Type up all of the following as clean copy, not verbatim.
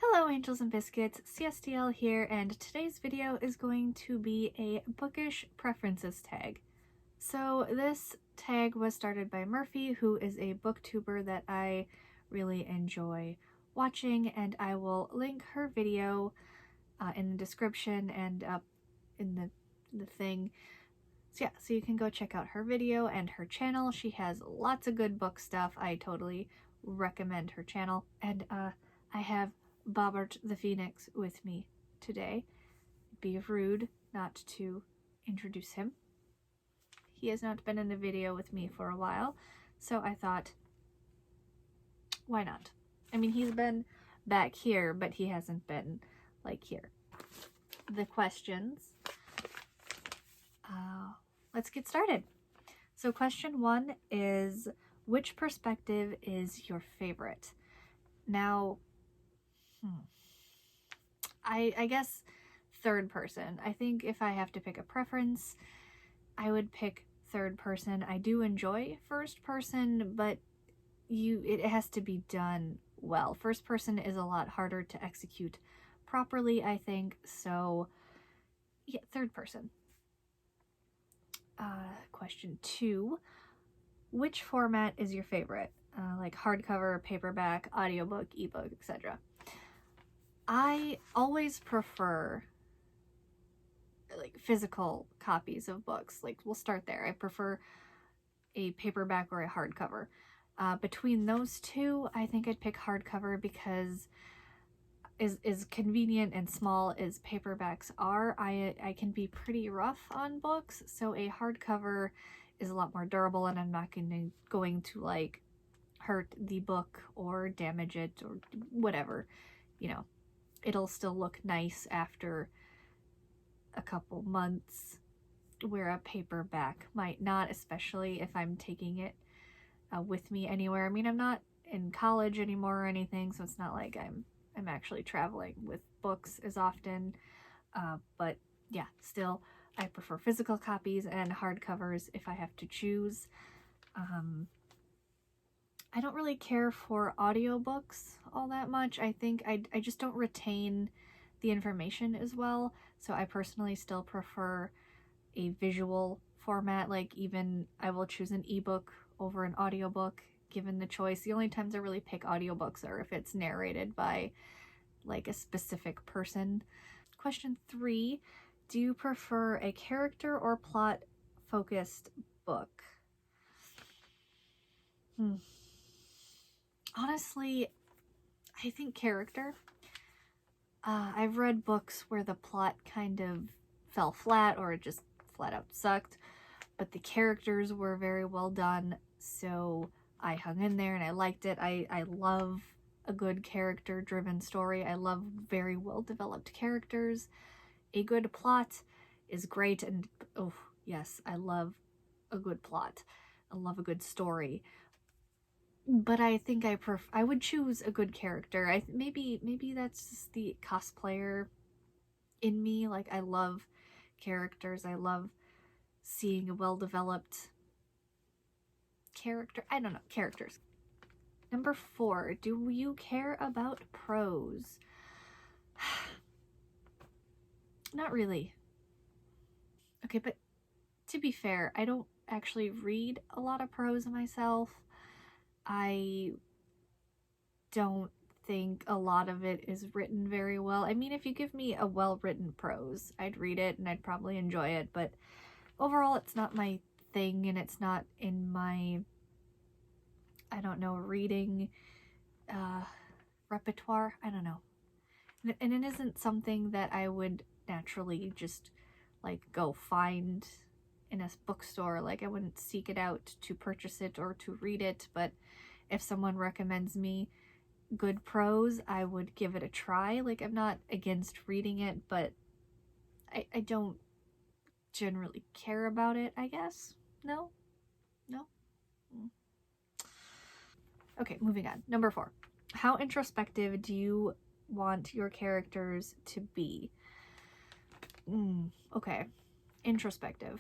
Hello Angels and Biscuits, CSDL here, and today's video is going to be a Bookish Preferences tag. So this tag was started by Merphy, who is a booktuber that I really enjoy watching, and I will link her video in the description and up in the thing. So yeah, so you can go check out her video and her channel. She has lots of good book stuff. I totally recommend her channel. And I have Bobert the Phoenix with me today. It'd be rude not to introduce him. He has not been in a video with me for a while, so I thought, why not? I mean, he's been back here, but he hasn't been like here. The questions. Let's get started. So question 1 is, which perspective is your favorite? Now, I guess third person. I think if I have to pick a preference, I would pick third person. I do enjoy first person, but it has to be done well. First person is a lot harder to execute properly, I think, so yeah, third person. Question 2, which format is your favorite? Like hardcover, paperback, audiobook, ebook, etc. I always prefer like physical copies of books. Like, we'll start there. I prefer a paperback or a hardcover. Between those two, I think I'd pick hardcover because as convenient and small as paperbacks are, I can be pretty rough on books, so a hardcover is a lot more durable, and I'm not going to like hurt the book or damage it or whatever. You know, it'll still look nice after a couple months, where a paperback might not, especially if I'm taking it with me anywhere. I mean, I'm not in college anymore or anything, so it's not like I'm actually traveling with books as often, but yeah, still I prefer physical copies and hardcovers if I have to choose. I don't really care for audiobooks all that much. I think I just don't retain the information as well, so I personally still prefer a visual format. Like, even I will choose an ebook over an audiobook given the choice. The only times I really pick audiobooks are if it's narrated by like a specific person. Question 3, do you prefer a character or plot focused book? Honestly, I think character. I've read books where the plot kind of fell flat or it just flat out sucked, but the characters were very well done, so I hung in there and I liked it. I love a good character-driven story. I love very well-developed characters. A good plot is great, and oh yes, I love a good plot. I love a good story. But I think I would choose a good character. Maybe that's just the cosplayer in me. Like, I love characters. I love seeing a well-developed character. I don't know, characters. Number 4, do you care about prose? Not really. Okay, but to be fair, I don't actually read a lot of prose myself. I don't think a lot of it is written very well. I mean, if you give me a well-written prose, I'd read it and I'd probably enjoy it, but overall it's not my thing, and it's not in my, I don't know, reading repertoire. I don't know. And it isn't something that I would naturally just like go find in a bookstore. Like, I wouldn't seek it out to purchase it or to read it, but if someone recommends me good prose, I would give it a try. Like, I'm not against reading it, but I don't generally care about it, I guess. No? Okay, moving on. Number 4. How introspective do you want your characters to be? Okay. Introspective.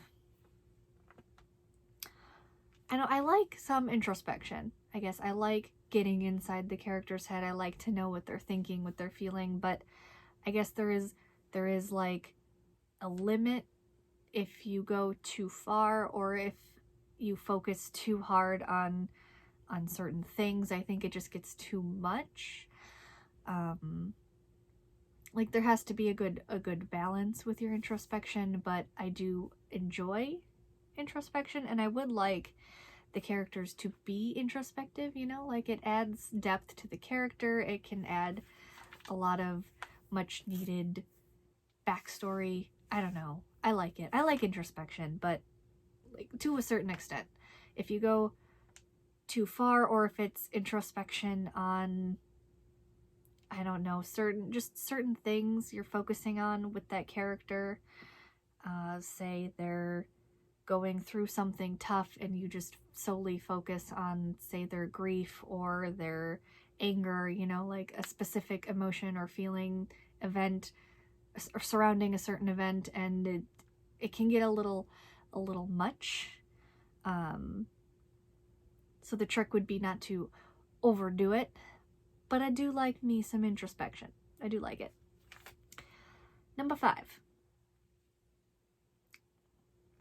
I know I like some introspection. I guess I like getting inside the character's head. I like to know what they're thinking, what they're feeling, but I guess there is like a limit if you go too far, or if you focus too hard on certain things. I think it just gets too much. Like there has to be a good balance with your introspection, but I do enjoy introspection, and I would like the characters to be introspective, you know, like it adds depth to the character. It can add a lot of much needed backstory. I don't know. I like it. I like introspection, but like to a certain extent. If you go too far, or if it's introspection on, I don't know, certain things you're focusing on with that character, say they're going through something tough and you just solely focus on, say, their grief or their anger, you know, like a specific emotion or feeling, event or surrounding a certain event, and it can get a little much. So the trick would be not to overdo it, but I do like me some introspection. I do like it. Number 5.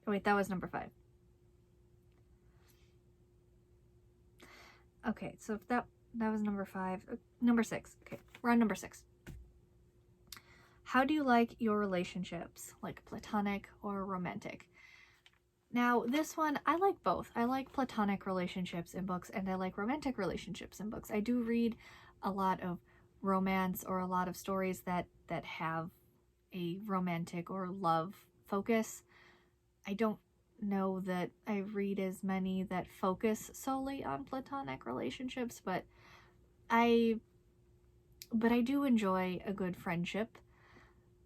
Oh wait, that was number 5. Okay, so if that was number 5. Number 6. Okay, we're on number 6. How do you like your relationships, like platonic or romantic? Now, this one, I like both. I like platonic relationships in books, and I like romantic relationships in books. I do read a lot of romance, or a lot of stories that have a romantic or love focus. I don't know that I read as many that focus solely on platonic relationships, but I do enjoy a good friendship.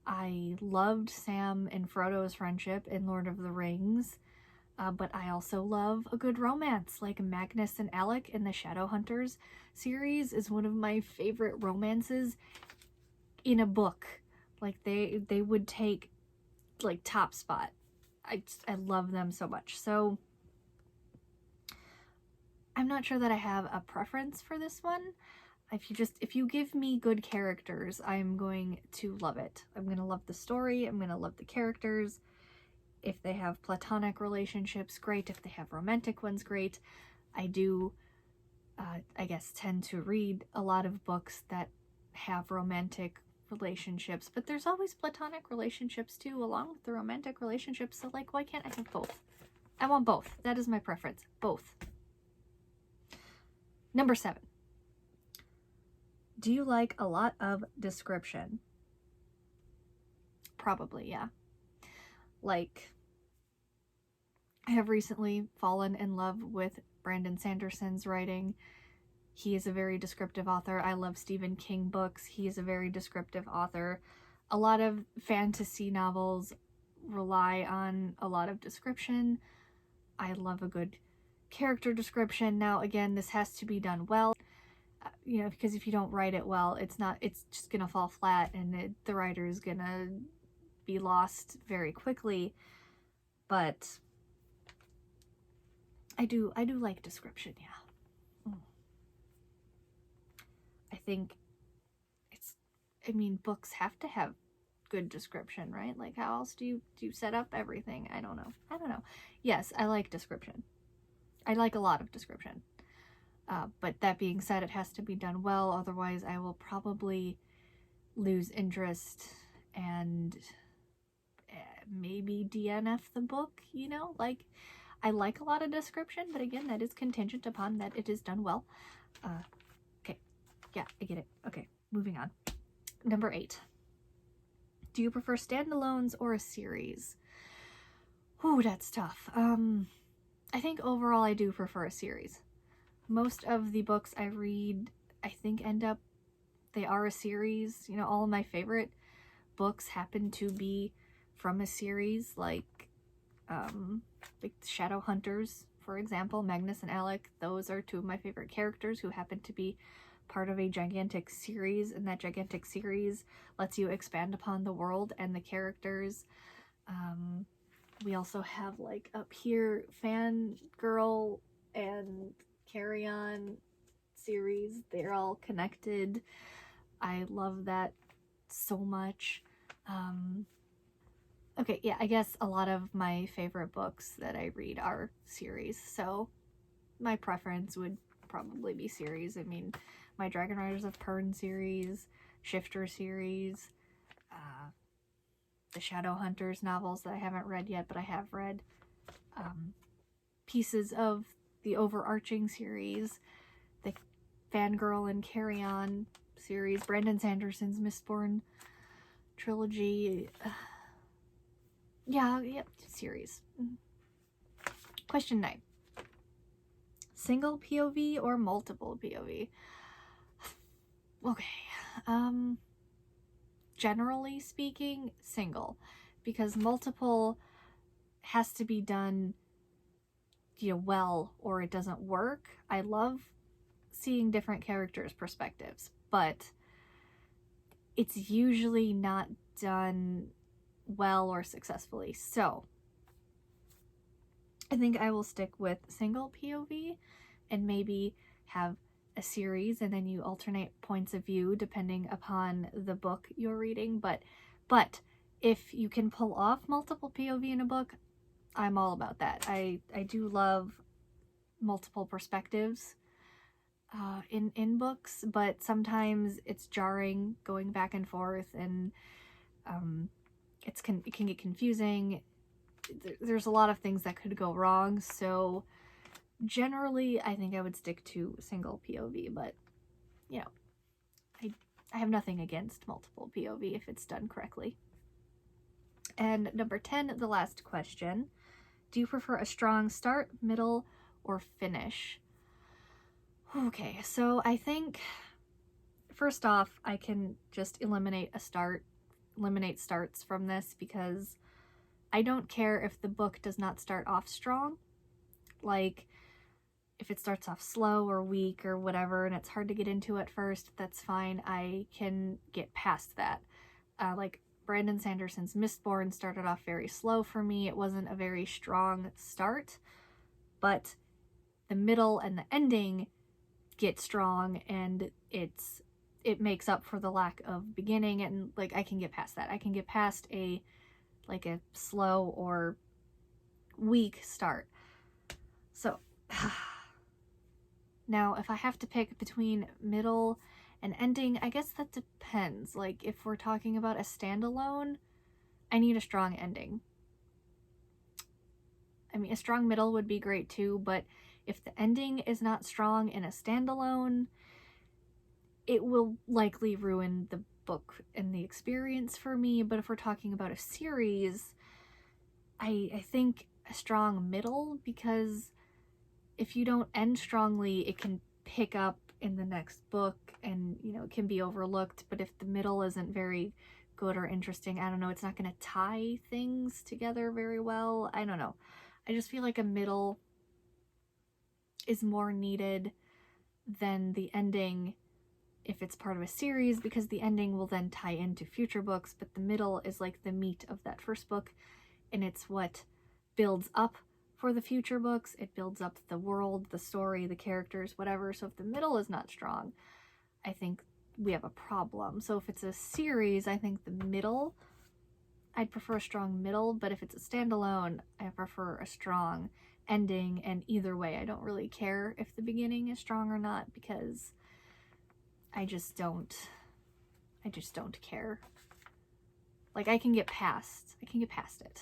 I loved Sam and Frodo's friendship in Lord of the Rings, but I also love a good romance, like Magnus and Alec in the Shadowhunters series is one of my favorite romances in a book. Like they would take like top spot. I love them so much. So I'm not sure that I have a preference for this one. If you give me good characters, I'm going to love it. I'm going to love the story. I'm going to love the characters. If they have platonic relationships, great. If they have romantic ones, great. I do, I guess, tend to read a lot of books that have romantic relationships, but there's always platonic relationships too, along with the romantic relationships. So like, why can't I have both? I want both. That is my preference. Both. Number 7. Do you like a lot of description? Probably, yeah. Like, I have recently fallen in love with Brandon Sanderson's writing. He is a very descriptive author. I love Stephen King books. He is a very descriptive author. A lot of fantasy novels rely on a lot of description. I love a good character description. Now, again, this has to be done well. You know, because if you don't write it well, it's just gonna fall flat, and the writer is gonna be lost very quickly. But I do like description, yeah. I think books have to have good description, right? Like, how else do you set up everything? I don't know. Yes, I like description. I like a lot of description. But that being said, it has to be done well, otherwise I will probably lose interest and maybe DNF the book, you know? Like, I like a lot of description, but again, that is contingent upon that it is done well. Okay, yeah, I get it. Okay, moving on. Number 8. Do you prefer standalones or a series? Ooh, that's tough. I think overall I do prefer a series. Most of the books I read, I think, they are a series. You know, all of my favorite books happen to be from a series, like Shadowhunters, for example. Magnus and Alec, those are 2 of my favorite characters who happen to be part of a gigantic series, and that gigantic series lets you expand upon the world and the characters. We also have, like, up here, Fangirl and Carry On series. They're all connected. I love that so much. Okay, yeah, I guess a lot of my favorite books that I read are series, so my preference would probably be series. I mean, my Dragon Riders of Pern series, Shifter series, the Shadowhunters novels that I haven't read yet, but I have read, pieces of the overarching series, the Fangirl and Carry On series, Brandon Sanderson's Mistborn trilogy. Yeah, series. Question 9. Single POV or multiple POV? Okay. Generally speaking, single, because multiple has to be done, well, or it doesn't work. I love seeing different characters' perspectives, but it's usually not done well or successfully. So I think I will stick with single POV and maybe have a series and then you alternate points of view depending upon the book you're reading. But if you can pull off multiple POV in a book, I'm all about that. I do love multiple perspectives in books, but sometimes it's jarring going back and forth, and it can get confusing. There's a lot of things that could go wrong, so generally I think I would stick to single POV, but I have nothing against multiple POV if it's done correctly. And number 10, the last question. Do you prefer a strong start, middle, or finish? Okay, so I think first off, I can just eliminate starts from this, because I don't care if the book does not start off strong. Like, if it starts off slow or weak or whatever and it's hard to get into at first, that's fine. I can get past that. Like Brandon Sanderson's Mistborn started off very slow for me. It wasn't a very strong start, but the middle and the ending get strong, and it makes up for the lack of beginning, and like I can get past that. I can get past a slow or weak start. So now if I have to pick between middle and ending, I guess that depends. Like if we're talking about a standalone, I need a strong ending. I mean, a strong middle would be great too, but if the ending is not strong in a standalone, it will likely ruin the book and the experience for me. But if we're talking about a series, I think a strong middle, because if you don't end strongly, it can pick up in the next book and, it can be overlooked. But if the middle isn't very good or interesting, I don't know, it's not going to tie things together very well. I don't know. I just feel like a middle is more needed than the ending if it's part of a series, because the ending will then tie into future books, but the middle is like the meat of that first book, and it's what builds up for the future books. It builds up the world, the story, the characters, whatever. So if the middle is not strong, I think we have a problem. So if it's a series, I think the middle, I'd prefer a strong middle, but if it's a standalone, I prefer a strong ending. And either way, I don't really care if the beginning is strong or not, because I just don't care. Like I can get past it.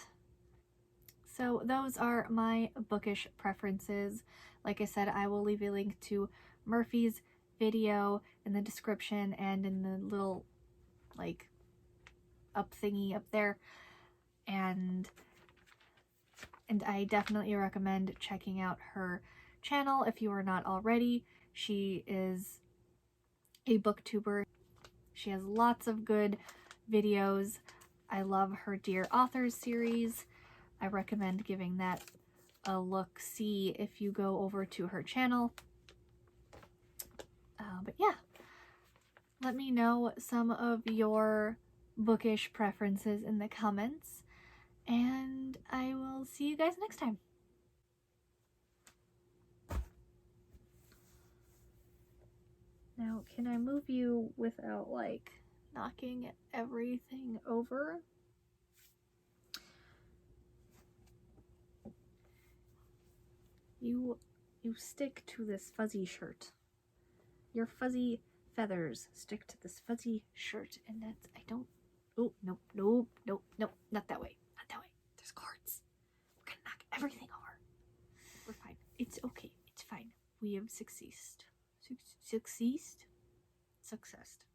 So those are my bookish preferences. Like I said, I will leave a link to Merphy's video in the description and in the little up thingy up there. And I definitely recommend checking out her channel if you are not already. She is a booktuber. She has lots of good videos. I love her Dear Authors series. I recommend giving that a look-see if you go over to her channel. But yeah, let me know some of your bookish preferences in the comments, and I will see you guys next time. Now, can I move you without, like, knocking everything over? You stick to this fuzzy shirt. Your fuzzy feathers stick to this fuzzy shirt, and that's, I don't, oh, nope, nope, nope, nope, not that way, not that way. There's cards. We're gonna knock everything over. We're fine. It's okay. It's fine. We have successed. Successed?